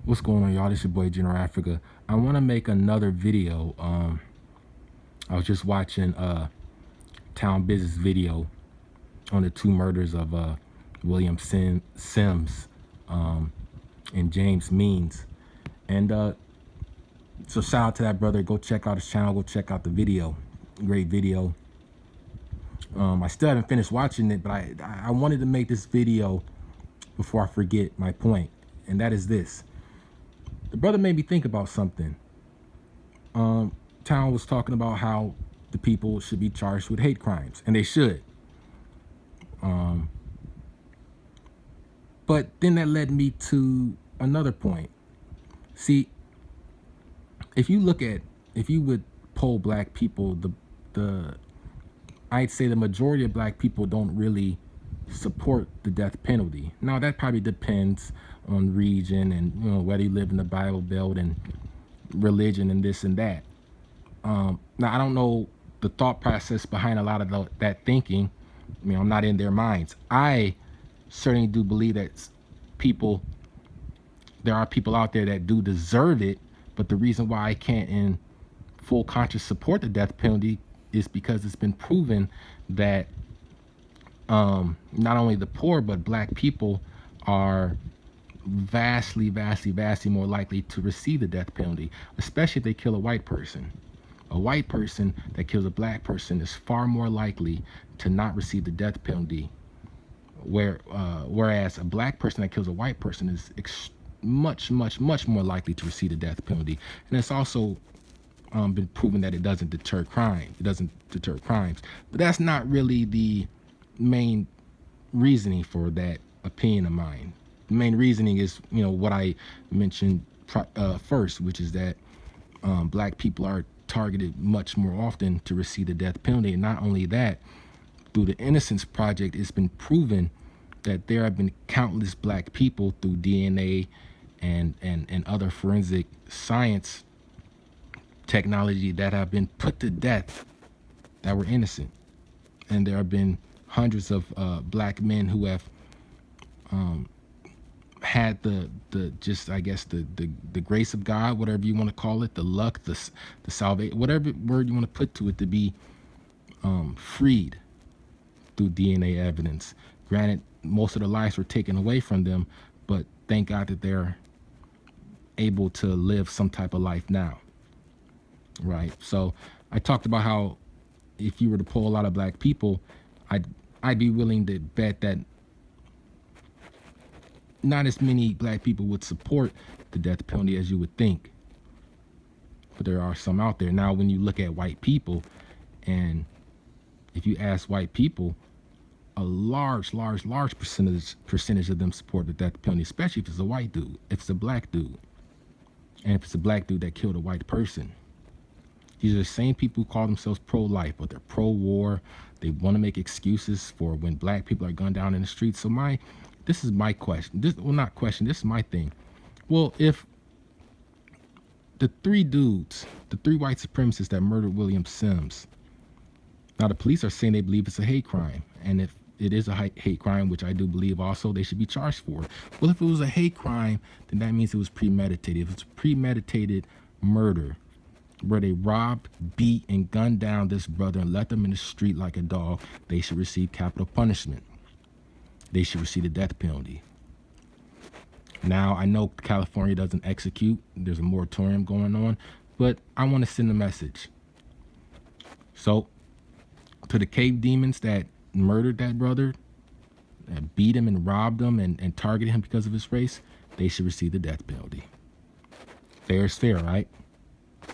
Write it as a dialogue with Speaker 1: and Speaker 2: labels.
Speaker 1: What's going on, y'all? This your boy General Africa. I want to make another video. I was just watching Town Business video on the two murders of William Sims and James Means. And so shout out to that brother. Go check out his channel. Go check out the video. Great video. I still haven't finished watching it, but I wanted to make this video before I forget my point. And that is this. The brother made me think about something. Town was talking about how the people should be charged with hate crimes, and they should. But then that led me to another point. See, if you would poll black people, I'd say the majority of black people don't really support the death penalty. Now that probably depends on region and whether you live in the Bible Belt and religion and this and that. Now I don't know the thought process behind a lot of that thinking. I mean, I'm not in their minds. I certainly do believe that there are people out there that do deserve it, but the reason why I can't in full conscious support the death penalty is because it's been proven that not only the poor but black people are vastly more likely to receive the death penalty, especially if they kill a white person. A white person that kills a black person is far more likely to not receive the death penalty, whereas a black person that kills a white person is much more likely to receive the death penalty. And it's also been proven that it doesn't deter crime. It doesn't deter crimes. But that's not really the main reasoning for that opinion of mine. The main reasoning is, what I mentioned first, which is that black people are targeted much more often to receive the death penalty. And not only that, through the Innocence Project, it's been proven that there have been countless black people through DNA and other forensic science technology that have been put to death that were innocent. And there have been hundreds of black men who have had the grace of God, whatever you want to call it, the luck, the salvation, whatever word you want to put to it, to be freed through DNA evidence. Granted, most of their lives were taken away from them, but thank God that they're able to live some type of life now, right? So I talked about how if you were to poll a lot of black people, I'd be willing to bet that not as many black people would support the death penalty as you would think. But there are some out there. Now, when you look at white people, and if you ask white people, a large percentage of them support the death penalty, especially if it's a white dude, if it's a black dude, and if it's a black dude that killed a white person. These are the same people who call themselves pro-life, but they're pro-war. They want to make excuses for when black people are gunned down in the streets. So this is my question. This is my thing. Well, if the three white supremacists that murdered William Sims, now the police are saying they believe it's a hate crime. And if it is a hate crime, which I do believe also, they should be charged for it. Well, if it was a hate crime, then that means it was premeditated. If it's premeditated murder, where they robbed, beat, and gunned down this brother and left him in the street like a dog, they should receive capital punishment. They should receive the death penalty. Now, I know California doesn't execute. There's a moratorium going on, but I want to send a message. So, to the cave demons that murdered that brother, that beat him and robbed him and targeted him because of his race, they should receive the death penalty. Fair is fair, right?